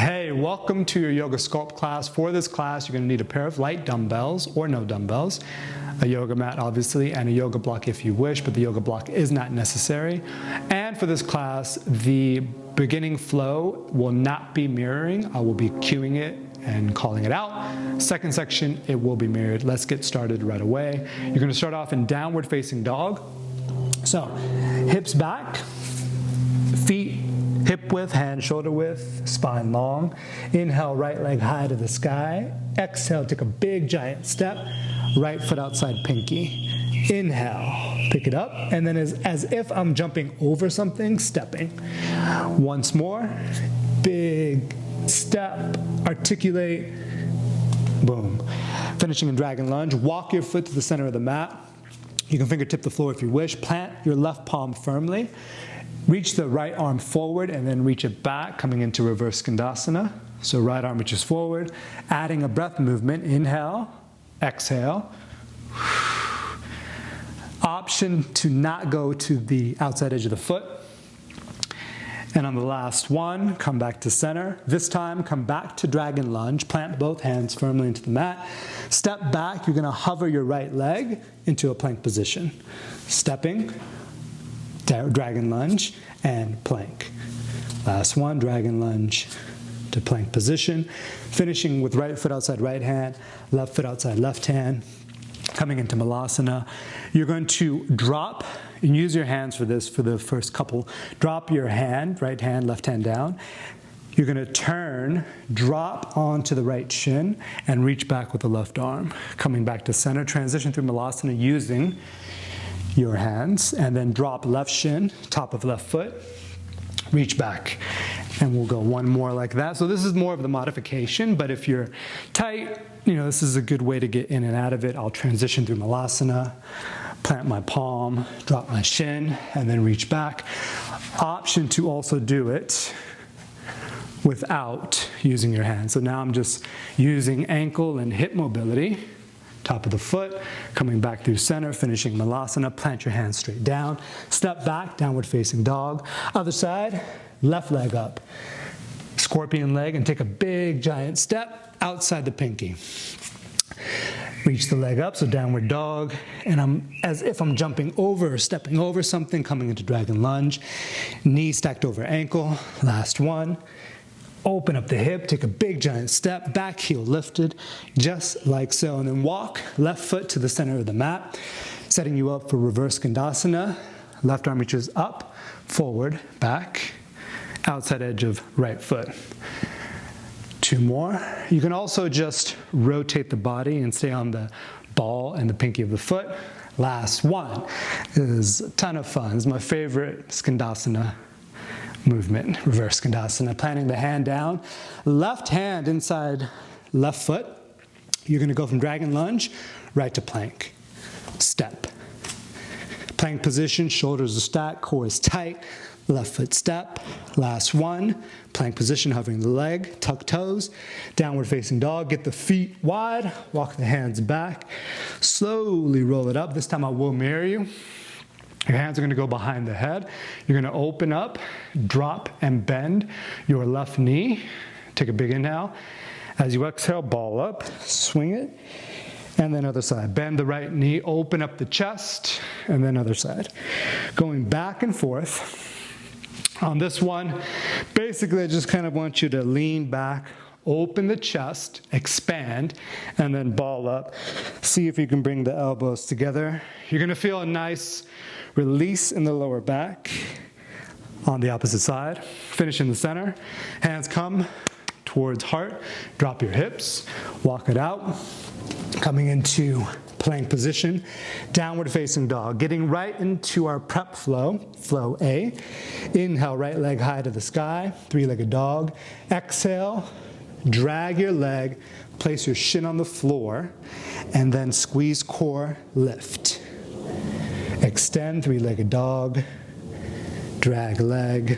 Hey, welcome to your yoga sculpt class. For this class, you're going to need a pair of light dumbbells or no dumbbells, a yoga mat obviously, and a yoga block if you wish, but the yoga block is not necessary. And for this class, the beginning flow will not be mirroring. I will be cueing it and calling it out. Second section, it will be mirrored. Let's get started right away. You're going to start off in downward facing dog. So, hips back, feet hip width, hand shoulder width, spine long. Inhale, right leg high to the sky. Exhale, take a big giant step. Right foot outside pinky. Inhale, pick it up. And then as if I'm jumping over something, stepping. Once more, big step, articulate, boom. Finishing in dragon lunge. Walk your foot to the center of the mat. You can fingertip the floor if you wish. Plant your left palm firmly. Reach the right arm forward and then reach it back, coming into reverse skandasana. So right arm reaches forward. Adding a breath movement. Inhale, exhale. Option to not go to the outside edge of the foot. And on the last one, come back to center. This time, come back to dragon lunge. Plant both hands firmly into the mat. Step back. You're going to hover your right leg into a plank position. Stepping, dragon lunge, and plank. Last one, dragon lunge to plank position. Finishing with right foot outside right hand, left foot outside left hand. Coming into malasana. You're going to drop, and use your hands for this for the first couple. Drop your hand, right hand, left hand down. You're going to turn, drop onto the right shin, and reach back with the left arm. Coming back to center, transition through malasana using your hands, and then drop left shin, top of left foot, reach back. And we'll go one more like that. So this is more of the modification, but if you're tight, this is a good way to get in and out of it. I'll transition through malasana, plant my palm, drop my shin, and then reach back. Option to also do it without using your hands. So now I'm just using ankle and hip mobility. Top of the foot, coming back through center, finishing malasana. Plant your hands straight down. Step back, downward facing dog. Other side, left leg up. Scorpion leg, and take a big giant step outside the pinky. Reach the leg up, so downward dog. And I'm as if I'm jumping over or stepping over something, coming into dragon lunge. Knee stacked over ankle. Last one. Open up the hip, take a big giant step, back heel lifted, just like so. And then walk left foot to the center of the mat, setting you up for reverse skandasana. Left arm reaches up, forward, back, outside edge of right foot. Two more. You can also just rotate the body and stay on the ball and the pinky of the foot. Last one is a ton of fun. It's my favorite skandasana movement, reverse skandasana. Planting the hand down, left hand inside left foot. You're going to go from dragon lunge right to plank. Step. Plank position, shoulders are stacked, core is tight. Left foot step. Last one. Plank position, hovering the leg, tuck toes. Downward facing dog, get the feet wide, walk the hands back. Slowly roll it up. This time I will mirror you. Your hands are going to go behind the head. You're going to open up, drop, and bend your left knee. Take a big inhale. As you exhale, ball up, swing it, and then other side. Bend the right knee, open up the chest, and then other side. Going back and forth. On this one, basically I just kind of want you to lean back, open the chest, expand, and then ball up. See if you can bring the elbows together. You're going to feel a nice release in the lower back. On the opposite side, finish in the center. Hands come towards heart. Drop your hips. Walk it out. Coming into plank position. Downward facing dog. Getting right into our prep flow. Flow A. Inhale, right leg high to the sky. Three-legged dog. Exhale. Drag your leg. Place your shin on the floor. And then squeeze core, lift. Extend, three-legged dog, drag leg,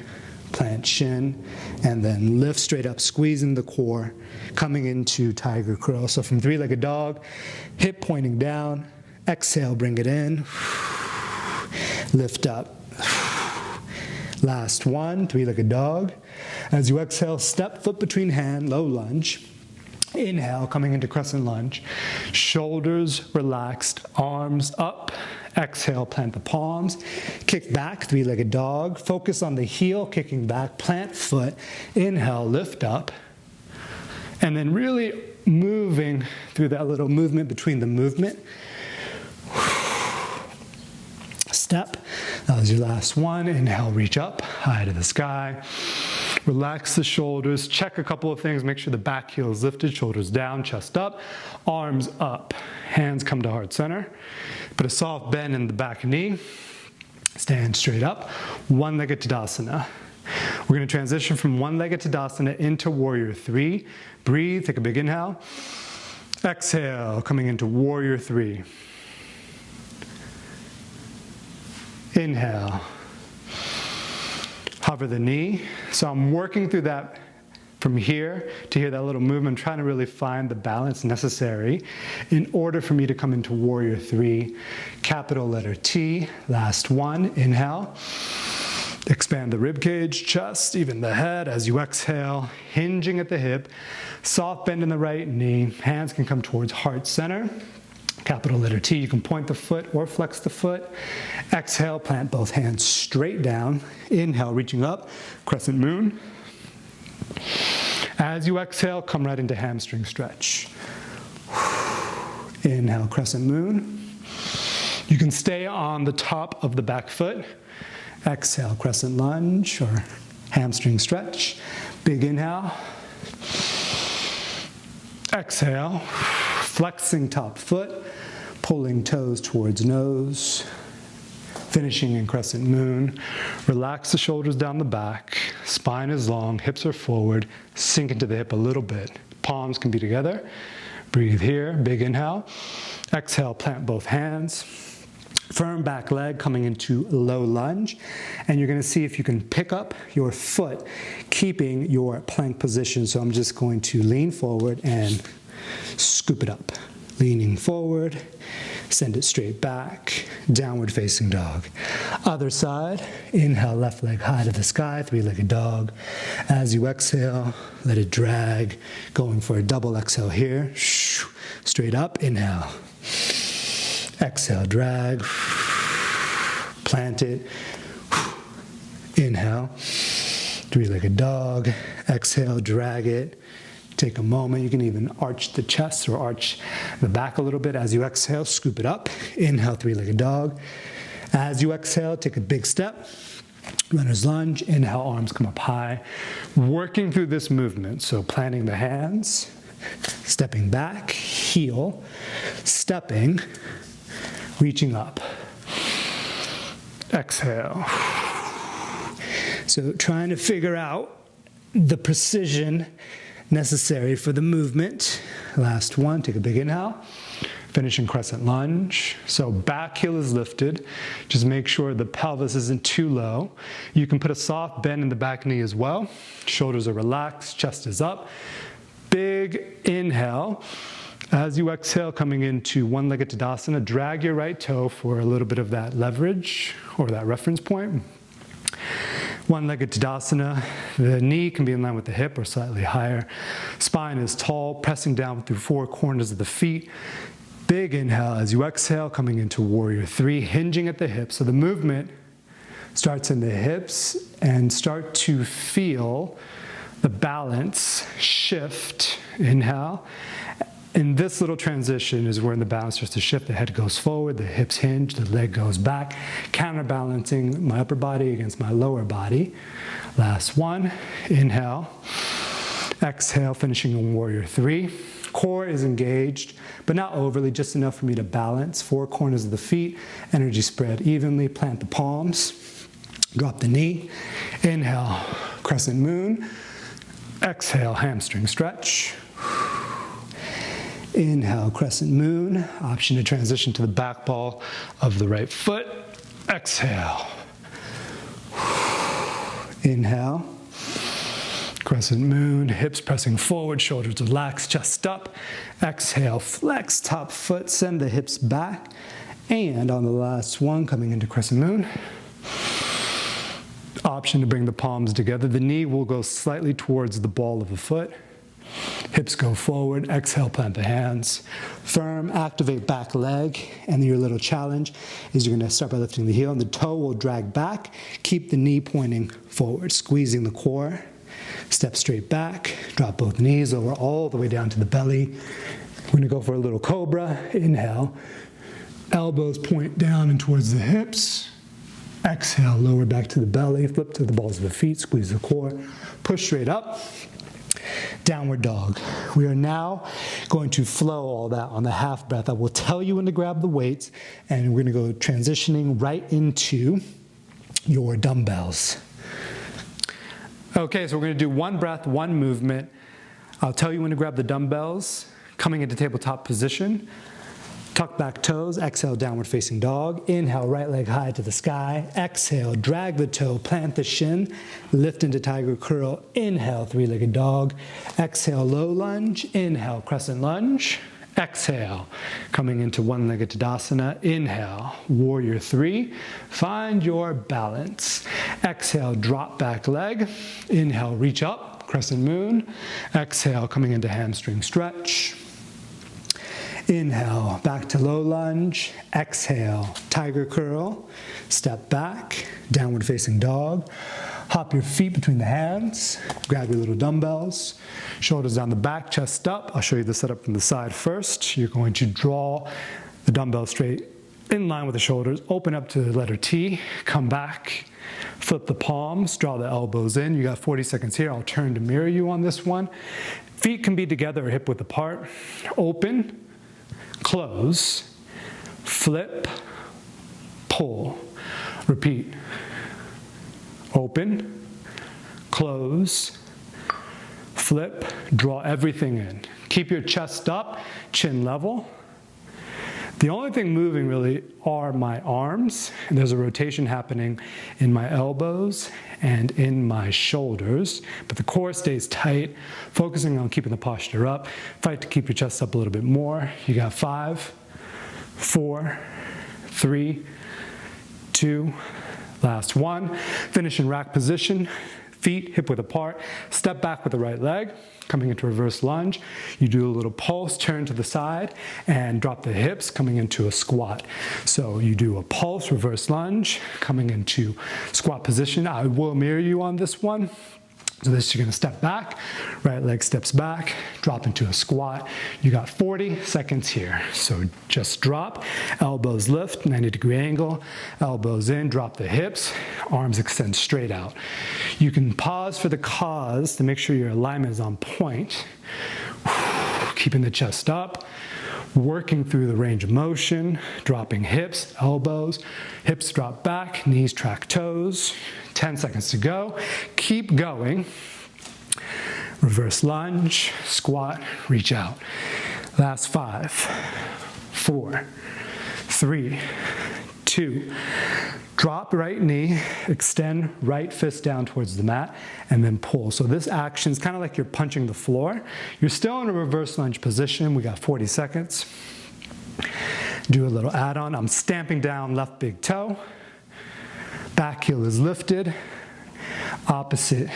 plant shin, and then lift straight up, squeezing the core, coming into tiger curl. So from three-legged dog, hip pointing down, exhale, bring it in, lift up. Last one, three-legged dog. As you exhale, step foot between hand, low lunge. Inhale, coming into crescent lunge. Shoulders relaxed, arms up. Exhale, plant the palms. Kick back, three-legged dog. Focus on the heel, kicking back, plant foot. Inhale, lift up. And then really moving through that little movement between the movement. Step. That was your last one. Inhale, reach up, high to the sky. Relax the shoulders. Check a couple of things. Make sure the back heel is lifted, shoulders down, chest up, arms up. Hands come to heart center. Put a soft bend in the back knee. Stand straight up. One-legged Tadasana. We're going to transition from one-legged Tadasana into Warrior Three. Breathe. Take a big inhale. Exhale, coming into Warrior Three. Inhale. Hover the knee. So I'm working through that from here to here, that little movement, trying to really find the balance necessary in order for me to come into Warrior Three. Capital letter T, last one. Inhale. Expand the rib cage, chest, even the head as you exhale, hinging at the hip. Soft bend in the right knee. Hands can come towards heart center. Capital letter T, you can point the foot or flex the foot. Exhale, plant both hands straight down. Inhale, reaching up, crescent moon. As you exhale, come right into hamstring stretch. Inhale, crescent moon. You can stay on the top of the back foot. Exhale, crescent lunge or hamstring stretch. Big inhale. Exhale, flexing top foot, pulling toes towards nose, finishing in crescent moon. Relax the shoulders down the back, spine is long, hips are forward, sink into the hip a little bit. Palms can be together. Breathe here, big inhale. Exhale, plant both hands. Firm back leg coming into low lunge. And you're going to see if you can pick up your foot, keeping your plank position. So I'm just going to lean forward and scoop it up. Leaning forward, send it straight back, downward facing dog. Other side, inhale, left leg high to the sky, three-legged dog. As you exhale, let it drag, going for a double exhale here. Straight up, inhale. Exhale, drag, plant it, inhale, three-legged dog, exhale, drag it, take a moment, you can even arch the chest or arch the back a little bit. As you exhale, scoop it up, inhale, three-legged dog. As you exhale, take a big step, runner's lunge, inhale, arms come up high, working through this movement, so planting the hands, stepping back, heel, stepping, reaching up. Exhale. So trying to figure out the precision necessary for the movement. Last one, take a big inhale. Finish in crescent lunge. So back heel is lifted. Just make sure the pelvis isn't too low. You can put a soft bend in the back knee as well. Shoulders are relaxed, chest is up. Big inhale. As you exhale, coming into one-legged Tadasana, drag your right toe for a little bit of that leverage or that reference point. One-legged Tadasana, the knee can be in line with the hip or slightly higher. Spine is tall, pressing down through four corners of the feet. Big inhale as you exhale, coming into Warrior Three, hinging at the hips. So the movement starts in the hips and start to feel the balance shift. Inhale. In this little transition is where the balance starts to shift. The head goes forward, the hips hinge, the leg goes back, counterbalancing my upper body against my lower body. Last one, inhale. Exhale, finishing in Warrior Three. Core is engaged, but not overly, just enough for me to balance. Four corners of the feet, energy spread evenly. Plant the palms, drop the knee. Inhale, crescent moon. Exhale, hamstring stretch. Inhale, crescent moon. Option to transition to the back ball of the right foot. Exhale. Inhale. Crescent moon, hips pressing forward, shoulders relaxed, chest up. Exhale, flex top foot, send the hips back. And on the last one, coming into crescent moon. option to bring the palms together. The knee will go slightly towards the ball of the foot. Hips go forward. Exhale, plant the hands. Firm, activate back leg. And your little challenge is you're going to start by lifting the heel, and the toe will drag back. Keep the knee pointing forward, squeezing the core. Step straight back. Drop both knees over all the way down to the belly. We're going to go for a little cobra. Inhale. Elbows point down and towards the hips. Exhale, lower back to the belly. Flip to the balls of the feet. Squeeze the core. Push straight up. Downward dog. We are now going to flow all that on the half breath. I will tell you when to grab the weights, and we're going to go transitioning right into your dumbbells. Okay, so we're going to do one breath, one movement. I'll tell you when to grab the dumbbells. Coming into tabletop position. Tuck back toes, exhale, downward facing dog. Inhale, right leg high to the sky. Exhale, drag the toe, plant the shin, lift into tiger curl. Inhale, three-legged dog. Exhale, low lunge. Inhale, crescent lunge. Exhale, coming into one-legged Tadasana. Inhale, warrior three. Find your balance. Exhale, drop back leg. Inhale, reach up, crescent moon. Exhale, coming into hamstring stretch. Inhale, back to low lunge. Exhale, tiger curl. Step back, downward facing dog. Hop your feet between the hands. Grab your little dumbbells. Shoulders down the back, chest up. I'll show you the setup from the side first. You're going to draw the dumbbell straight in line with the shoulders. Open up to the letter T. Come back. Flip the palms. Draw the elbows in. You got 40 seconds here. I'll turn to mirror you on this one. Feet can be together or hip width apart. Open. Close, flip, pull, repeat. Open, close, flip, draw everything in. Keep your chest up, chin level. The only thing moving really are my arms, and there's a rotation happening in my elbows and in my shoulders, but the core stays tight, focusing on keeping the posture up. Fight to keep your chest up a little bit more. You got 5, 4, 3, 2, last one. Finish in rack position, feet hip width apart. Step back with the right leg. Coming into reverse lunge, you do a little pulse, turn to the side, and drop the hips, coming into a squat. So you do a pulse, reverse lunge, coming into squat position. I will mirror you on this one. So this, you're gonna step back, right leg steps back, drop into a squat. You got 40 seconds here. So just drop, elbows lift, 90-degree angle, elbows in, drop the hips, arms extend straight out. You can pause for the cause to make sure your alignment is on point. Keeping the chest up, working through the range of motion, dropping hips, elbows, hips drop back, knees track toes. 10 seconds to go. Keep going. Reverse lunge, squat, reach out. Last 5, 4, 3, 2. Drop right knee, extend right fist down towards the mat, and then pull. So this action is kind of like you're punching the floor. You're still in a reverse lunge position. We got 40 seconds. Do a little add-on. I'm stamping down left big toe. Back heel is lifted. Opposite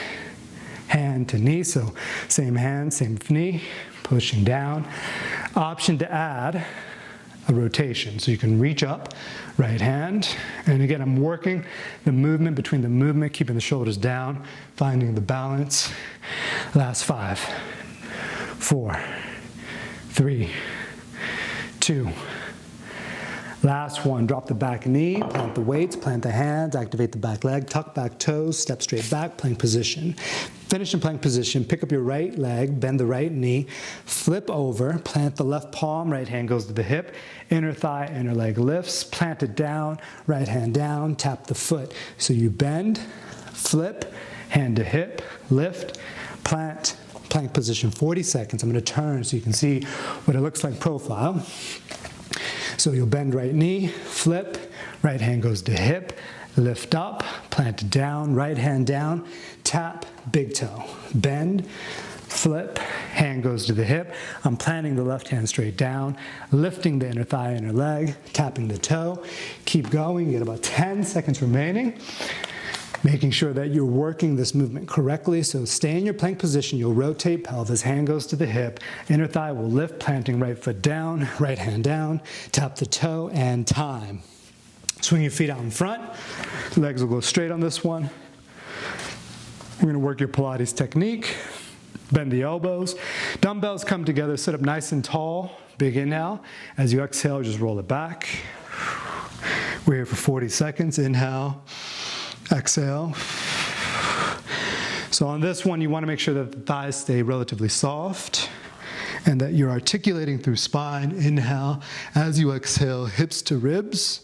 hand to knee. So same hand, same knee, pushing down. Option to add a rotation. So you can reach up, right hand. And again, I'm working the movement between the movement, keeping the shoulders down, finding the balance. Last 5, 4, 3, 2. Last one, drop the back knee, plant the weights, plant the hands, activate the back leg, tuck back toes, step straight back, plank position. Finish in plank position, pick up your right leg, bend the right knee, flip over, plant the left palm, right hand goes to the hip, inner thigh, inner leg lifts, plant it down, right hand down, tap the foot. So you bend, flip, hand to hip, lift, plant, plank position, 40 seconds. I'm going to turn so you can see what it looks like profile. So you'll bend right knee, flip, right hand goes to hip, lift up, plant it down, right hand down, tap, big toe. Bend, flip, hand goes to the hip. I'm planting the left hand straight down, lifting the inner thigh, inner leg, tapping the toe. Keep going, you get about 10 seconds remaining. Making sure that you're working this movement correctly. So stay in your plank position. You'll rotate pelvis, hand goes to the hip, inner thigh will lift, planting right foot down, right hand down, tap the toe, and time. Swing your feet out in front. Legs will go straight on this one. We're gonna work your Pilates technique. Bend the elbows. Dumbbells come together, sit up nice and tall. Big inhale. As you exhale, just roll it back. We're here for 40 seconds. Inhale, exhale. So on this one, you want to make sure that the thighs stay relatively soft and that you're articulating through spine. Inhale. As you exhale, hips to ribs.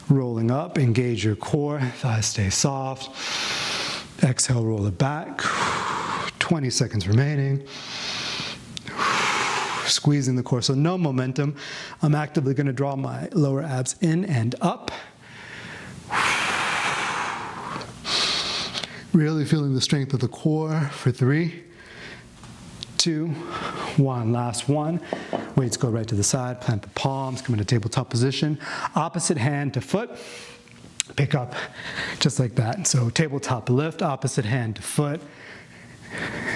Rolling up, engage your core. Thighs stay soft. Exhale, roll it back. 20 seconds remaining. Squeezing the core, so no momentum. I'm actively going to draw my lower abs in and up. Really feeling the strength of the core for 3, 2, 1. Last one. Weights go right to the side. Plant the palms. Come into tabletop position. Opposite hand to foot. Pick up just like that. So tabletop lift, opposite hand to foot.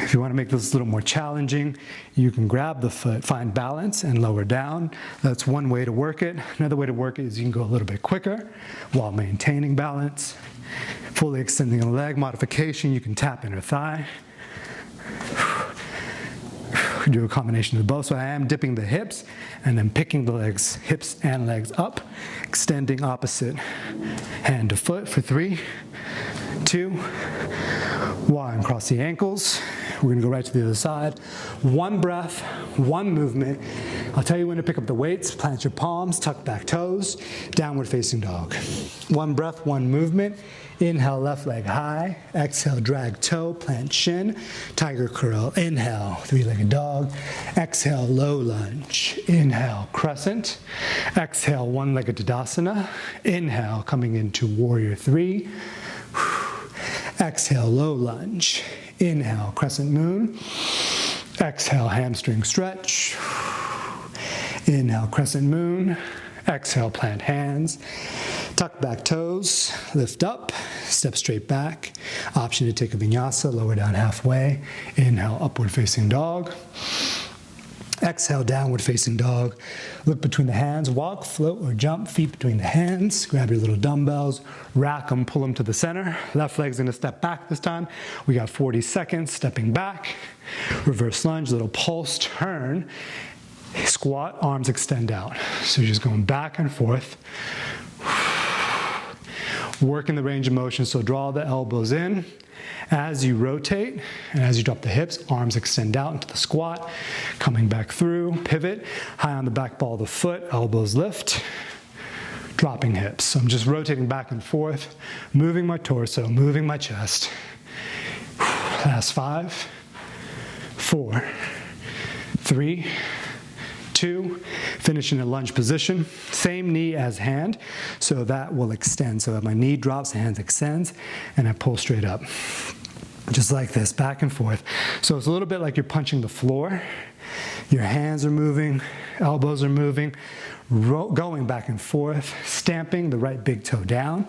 If you want to make this a little more challenging, you can grab the foot, find balance, and lower down. That's one way to work it. Another way to work it is you can go a little bit quicker while maintaining balance. Fully extending a leg modification, you can tap inner thigh. Do a combination of both. So I am dipping the hips and then picking the legs, hips and legs up, extending opposite hand to foot for 3, 2, 1. Cross the ankles. We're going to go right to the other side. One breath, one movement. I'll tell you when to pick up the weights. Plant your palms, tuck back toes, downward facing dog. One breath, one movement. Inhale, left leg high. Exhale, drag toe, plant shin. Tiger curl. Inhale, three-legged dog. Exhale, low lunge. Inhale, crescent. Exhale, one-legged Tadasana. Inhale, coming into warrior 3. Exhale, low lunge. Inhale, crescent moon. Exhale, hamstring stretch. Inhale, crescent moon. Exhale, plant hands. Tuck back toes, lift up, step straight back. Option to take a vinyasa, lower down halfway. Inhale, upward facing dog. Exhale, downward facing dog. Look between the hands, walk, float, or jump, feet between the hands. Grab your little dumbbells, rack them, pull them to the center. Left leg's gonna step back this time. We got 40 seconds, stepping back. Reverse lunge, little pulse turn. Squat, arms extend out. So you're just going back and forth. Working the range of motion, so draw the elbows in. As you rotate and as you drop the hips, arms extend out into the squat. Coming back through, pivot, high on the back ball of the foot, elbows lift. Dropping hips. So I'm just rotating back and forth, moving my torso, moving my chest. Last 5, 4, 3, 2, finish in a lunge position. Same knee as hand, so that will extend. So that my knee drops, the hand extends, and I pull straight up. Just like this, back and forth. So it's a little bit like you're punching the floor. Your hands are moving, elbows are moving, going back and forth, stamping the right big toe down.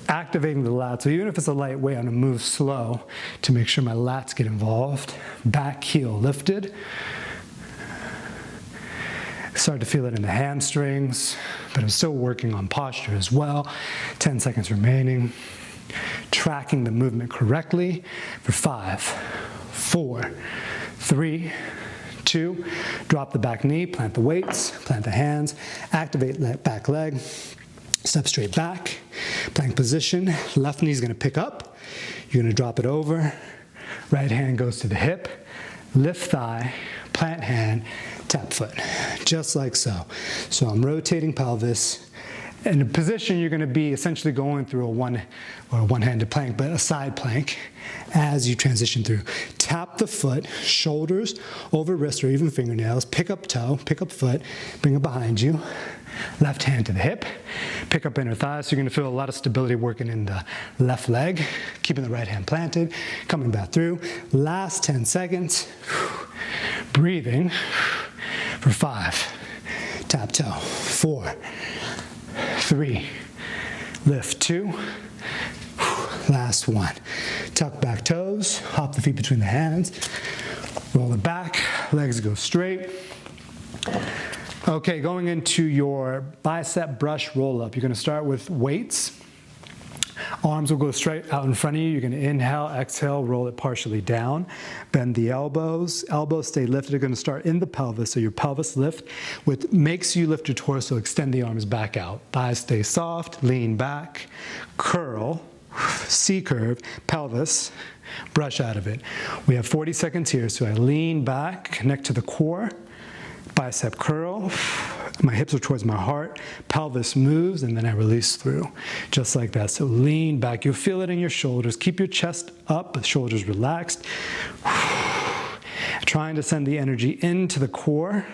Activating the lats. So even if it's a light weight, I'm gonna move slow to make sure my lats get involved. Back heel lifted. Start to feel it in the hamstrings, but I'm still working on posture as well. 10 seconds remaining. Tracking the movement correctly for 5, 4, 3, 2. Drop the back knee, plant the weights, plant the hands, activate that back leg. Step straight back, plank position. Left knee is going to pick up. You're going to drop it over. Right hand goes to the hip. Lift thigh, plant hand, tap foot. Just like so. So I'm rotating pelvis. In the position, you're going to be essentially going through a one-handed plank, but a side plank as you transition through. Tap the foot, shoulders over wrist or even fingernails. Pick up toe, pick up foot, bring it behind you. Left hand to the hip, pick up inner thigh. So you're going to feel a lot of stability working in the left leg, keeping the right hand planted, coming back through. Last 10 seconds, breathing for 5, tap toe, 4, 3, lift 2, last 1. Tuck back toes, hop the feet between the hands, roll it back, legs go straight. Okay, going into your bicep brush roll up. You're gonna start with weights. Arms will go straight out in front of you. You're going to inhale, exhale, roll it partially down. Bend the elbows. Elbows stay lifted. You're going to start in the pelvis. So your pelvis lift, which makes you lift your torso, extend the arms back out. Thighs stay soft, lean back, curl, C-curve, pelvis, brush out of it. We have 40 seconds here. So I lean back, connect to the core, bicep curl. My hips are towards my heart, pelvis moves, and then I release through, just like that. So lean back, you'll feel it in your shoulders. Keep your chest up, the shoulders relaxed. Trying to send the energy into the core.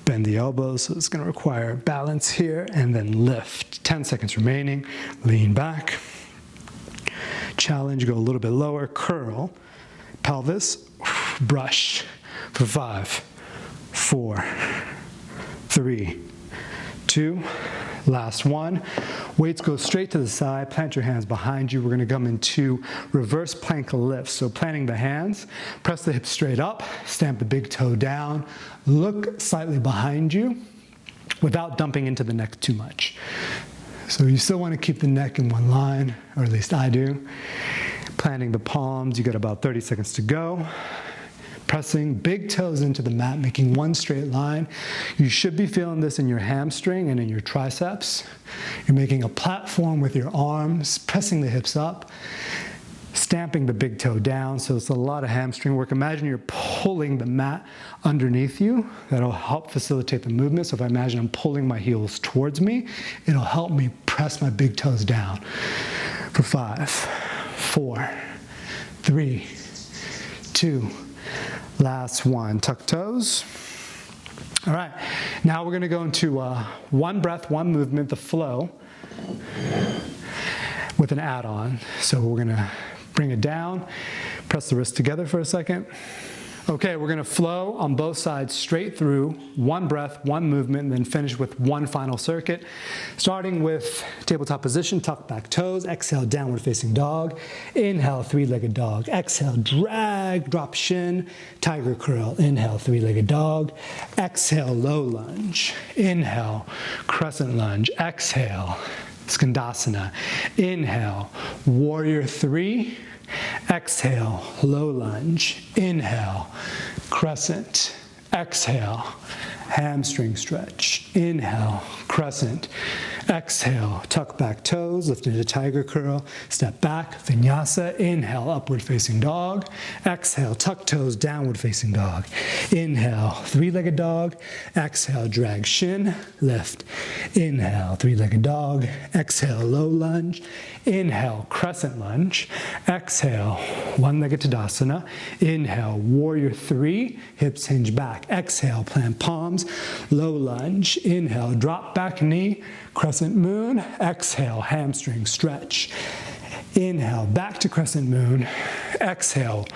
Bend the elbows, so it's gonna require balance here, and then lift. 10 seconds remaining, lean back. Challenge, go a little bit lower, curl, pelvis, brush for 5, 4, 3, 2, last 1. Weights go straight to the side, plant your hands behind you. We're gonna come into reverse plank lift. So planting the hands, press the hips straight up, stamp the big toe down, look slightly behind you without dumping into the neck too much. So you still wanna keep the neck in one line, or at least I do. Planting the palms, you got about 30 seconds to go. Pressing big toes into the mat, making one straight line. You should be feeling this in your hamstring and in your triceps. You're making a platform with your arms, pressing the hips up, stamping the big toe down. So it's a lot of hamstring work. Imagine you're pulling the mat underneath you. That'll help facilitate the movement. So if I imagine I'm pulling my heels towards me, it'll help me press my big toes down. For 5, 4, 3, 2, last 1. Tuck toes. All right, now we're gonna go into one breath, one movement, the flow, with an add-on. So we're gonna bring it down, press the wrists together for a second. Okay, we're gonna flow on both sides straight through, one breath, one movement, and then finish with one final circuit. Starting with tabletop position, tuck back toes, exhale, downward facing dog. Inhale, three-legged dog. Exhale, drag, drop shin, tiger curl. Inhale, three-legged dog. Exhale, low lunge. Inhale, crescent lunge. Exhale, Skandasana. Inhale, warrior 3. Exhale, low lunge. Inhale, crescent. Exhale, hamstring stretch. Inhale, crescent. Exhale, tuck back toes, lift into tiger curl. Step back, vinyasa. Inhale, upward facing dog. Exhale, tuck toes, downward facing dog. Inhale, three-legged dog. Exhale, drag shin, lift. Inhale, three-legged dog. Exhale, low lunge. Inhale, crescent lunge. Exhale, one-legged Tadasana. Inhale, warrior 3, hips hinge back. Exhale, plant palms, low lunge. Inhale, drop back knee, crescent moon. Exhale, hamstring stretch. Inhale, back to crescent moon. Exhale,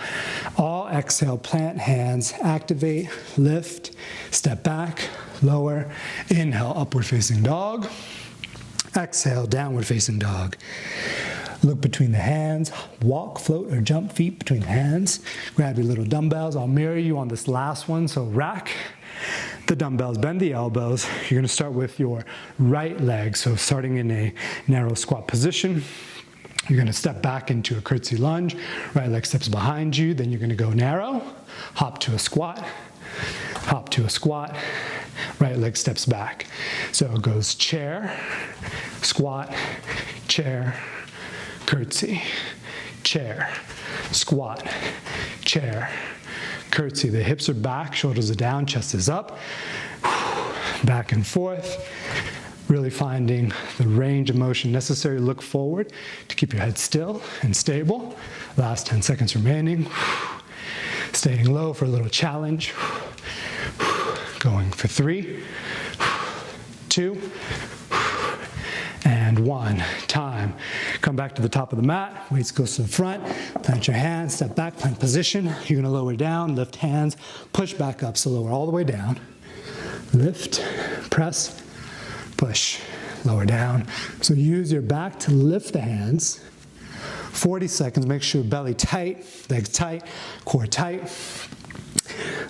all exhale, plant hands, activate, lift, step back, lower. Inhale, upward facing dog. Exhale, downward facing dog. Look between the hands, walk, float, or jump feet between the hands. Grab your little dumbbells. I'll mirror you on this last one. So rack the dumbbells, bend the elbows. You're gonna start with your right leg. So starting in a narrow squat position. You're gonna step back into a curtsy lunge. Right leg steps behind you. Then you're gonna go narrow, hop to a squat, hop to a squat. Right leg steps back. So it goes chair, squat, chair, curtsy, chair, squat, chair, curtsy. The hips are back, shoulders are down, chest is up. Back and forth. Really finding the range of motion necessary to look forward to keep your head still and stable. Last 10 seconds remaining. Staying low for a little challenge. Going for 3, 2, and 1. Time. Come back to the top of the mat. Weights goes to the front. Plant your hands. Step back. Plank position. You're going to lower down. Lift hands. Push back up. So lower all the way down. Lift. Press. Push. lower down. So use your back to lift the hands. 40 seconds, make sure belly tight, legs tight, core tight.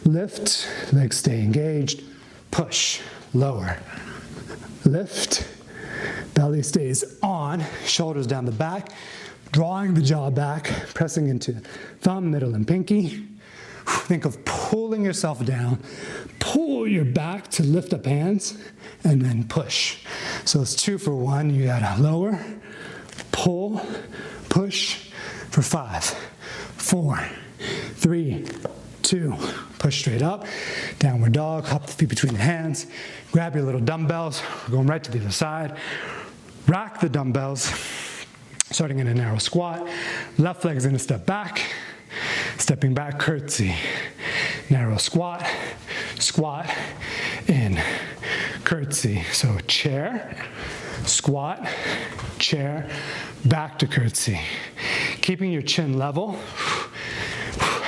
Lift, legs stay engaged. Push, lower. Lift, belly stays on, shoulders down the back, drawing the jaw back, pressing into thumb, middle, and pinky. Think of pulling yourself down. Pull your back to lift up hands, and then push. So it's 2 for 1. You gotta lower, pull, push for 5, 4, 3, 2. Push straight up, downward dog, hop the feet between the hands, grab your little dumbbells, we're going right to the other side. Rack the dumbbells, starting in a narrow squat. Left leg's gonna step back, stepping back, curtsy. Narrow squat, squat, in, curtsy. So chair, squat, chair, back to curtsy. Keeping your chin level,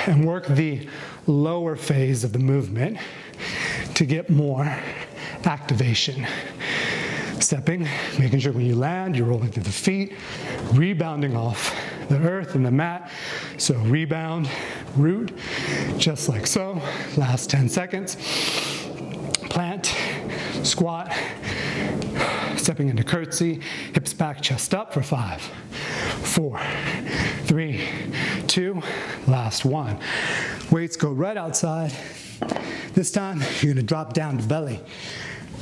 and work the lower phase of the movement to get more activation. Stepping, making sure when you land, you're rolling through the feet, rebounding off the earth and the mat. So rebound, root, just like so. Last 10 seconds. Plant, squat, stepping into curtsy, hips back, chest up for 5, 4, 3, 2, last 1. Weights go right outside. This time, you're gonna drop down to belly.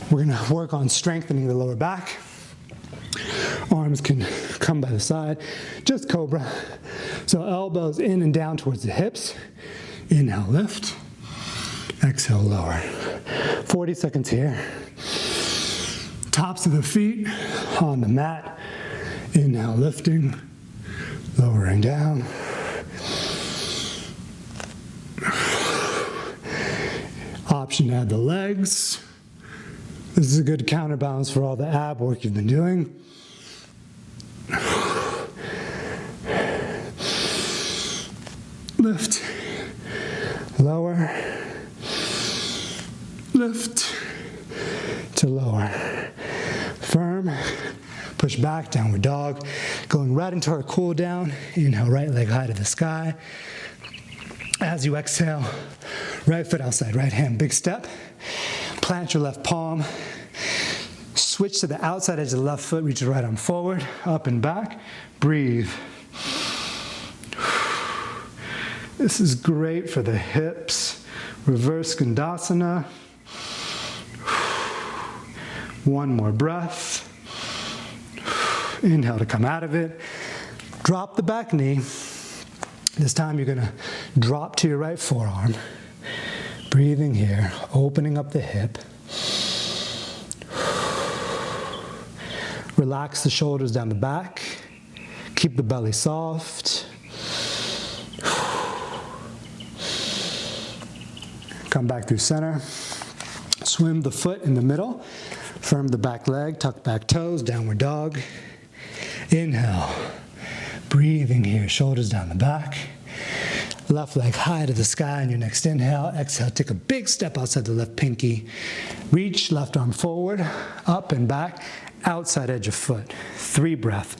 We're gonna work on strengthening the lower back. Arms can come by the side, just cobra. So elbows in and down towards the hips. Inhale, lift. Exhale, lower. 40 seconds here. Tops of the feet on the mat. Inhale, lifting, lowering down. Option to add the legs. This is a good counterbalance for all the ab work you've been doing. Lift, lower, lift to lower. Firm, push back, downward dog. Going right into our cool down. Inhale, right leg high to the sky. As you exhale, right foot outside, right hand, big step. Plant your left palm. Switch to the outside edge of the left foot, reach your right arm forward, up and back. Breathe. This is great for the hips. Reverse Skandasana. One more breath. Inhale to come out of it. Drop the back knee. This time you're gonna drop to your right forearm. Breathing here, opening up the hip. Relax the shoulders down the back. Keep the belly soft. Come back through center. Swim the foot in the middle. Firm the back leg, tuck back toes, downward dog. Inhale. Breathing here, shoulders down the back. Left leg high to the sky on your next inhale. Exhale, take a big step outside the left pinky. Reach left arm forward, up and back, outside edge of foot. 3 breaths.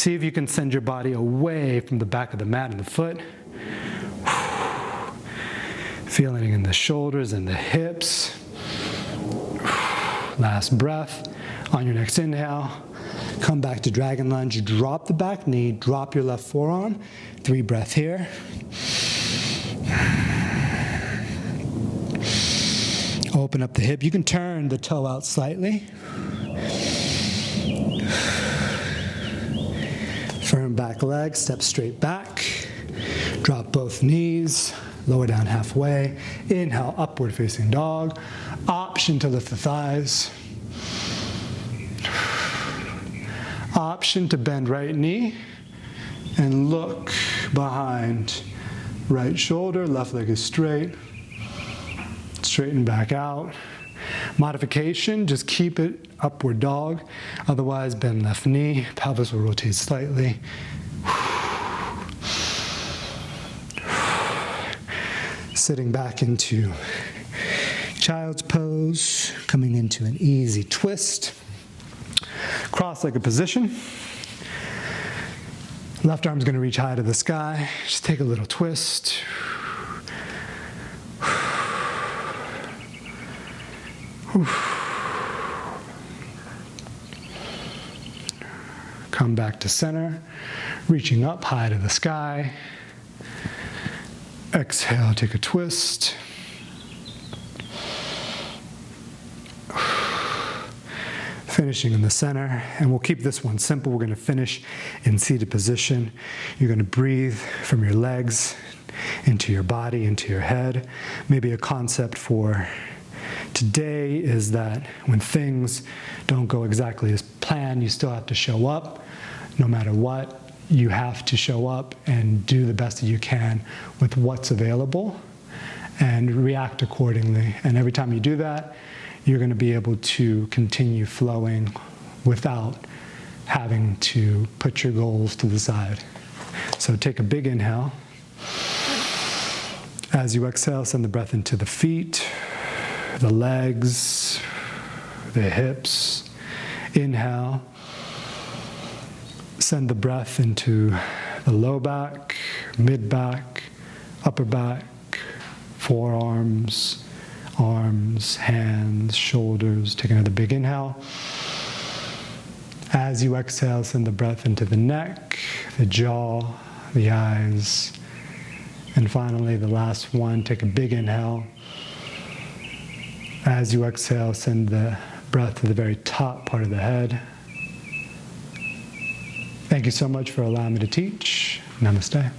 See if you can send your body away from the back of the mat and the foot. Feeling in the shoulders and the hips. Last breath. On your next inhale, come back to dragon lunge. Drop the back knee, drop your left forearm. 3 breaths here. Open up the hip. You can turn the toe out slightly. Firm back leg, step straight back. Drop both knees, lower down halfway. Inhale, upward facing dog. Option to lift the thighs. Option to bend right knee and look behind right shoulder. Left leg is straight. Straighten back out. Modification, just keep it upward dog. Otherwise, bend left knee. Pelvis will rotate slightly. Sitting back into child's pose. Coming into an easy twist. Cross-legged position. Left arm's gonna reach high to the sky. Just take a little twist. Come back to center, reaching up high to the sky. Exhale, take a twist. Finishing in the center, and we'll keep this one simple. We're going to finish in seated position. You're going to breathe from your legs into your body, into your head. Maybe a concept for today is that when things don't go exactly as planned, you still have to show up. No matter what, you have to show up and do the best that you can with what's available and react accordingly. And every time you do that, you're going to be able to continue flowing without having to put your goals to the side. So take a big inhale. As you exhale, send the breath into the feet, the legs, the hips. Inhale. Send the breath into the low back, mid back, upper back, forearms, arms, hands, shoulders. Take another big inhale. As you exhale, send the breath into the neck, the jaw, the eyes. And finally, the last one, take a big inhale. As you exhale, send the breath to the very top part of the head. Thank you so much for allowing me to teach. Namaste.